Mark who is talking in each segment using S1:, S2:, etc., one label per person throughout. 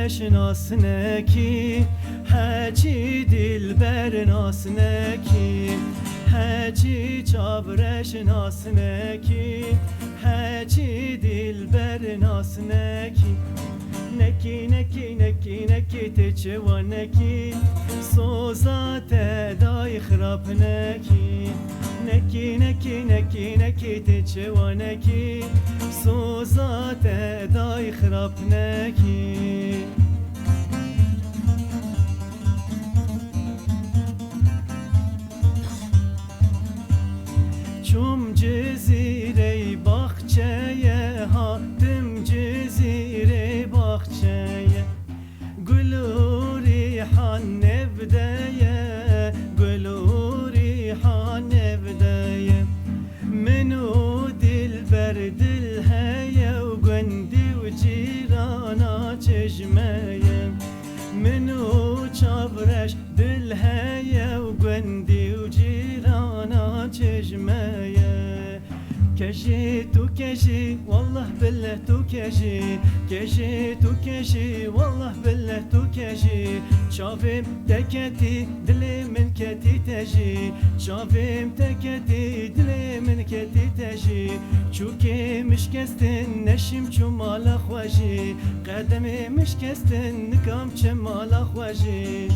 S1: ناسنکی هچی دلبر ناسنکی هچی چابرش ناسنکی هچی دلبر ناسنکی نکی نکی نکی نکی تچوانکی سوزات دای خراب نکی نکی نکی نکی نکی تچوانکی سوزات دای خراب نکی چوم جزیره باخچه هاتم جزیره باخچه گلوری حان نبدایه گلوری حان نبدایه منو دل بر دل هیه و گندی و جیرانا چشمه منو چابرش دل هیه و گندی و جیرانا چشمه كشي تو كشي والله بالله تو كشي كشي تو كشي والله بالله تو كشي شافم تكتي دلي من كتي تجي شافم تكتي دلي من كتي تجي چوكي مش كستن نشم چمال خوشي قدمي مش كستن نكام چمال خوشي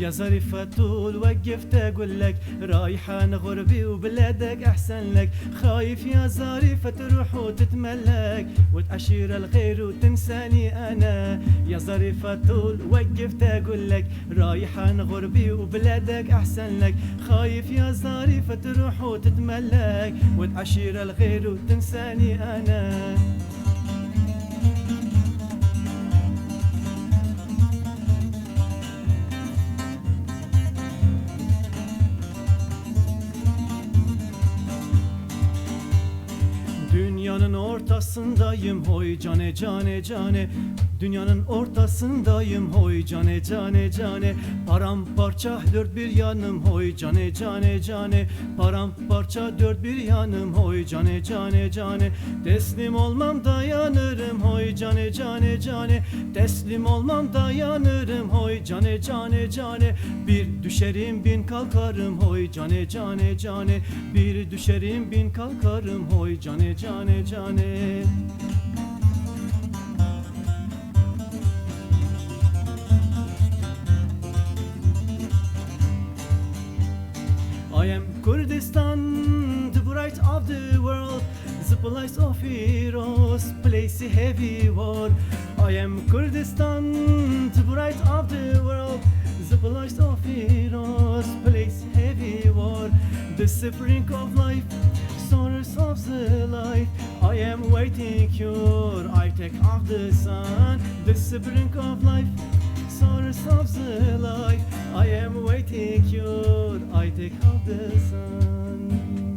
S1: يا ظريفة طول وقفت اقول لك رايحة غربي وبلادك احسن لك خايف يا ظريفة تروح وتتملك وتعشير الغير وتنساني انا يا ظريفة طول وقفت اقول لك رايحة غربي وبلادك احسن لك خايف يا ظريفة تروح وتتملك وتعشير الغير وتنساني انا Dünyanın ortasındayım hoy cane cane cane Dünyanın ortasındayım hoy cane cane cane Paramparça dört bir yanım hoy cane cane cane Paramparça dört bir yanım hoy cane cane cane Teslim olmam dayanırım hoy cane cane cane Teslim olmam dayanırım hoy cane cane cane Bir düşerim bin kalkarım hoy cane cane cane Bir düşerim bin kalkarım hoy cane cane cane I am Kurdistan, the bright of the world, the place of heroes, place a heavy war. I am Kurdistan, the bright of the world, the place of heroes, place heavy war. The spring of life, source of the life. I am waiting cure, I take off the sun. The spring of life, source of the life. I am waiting cure, I take off the sun.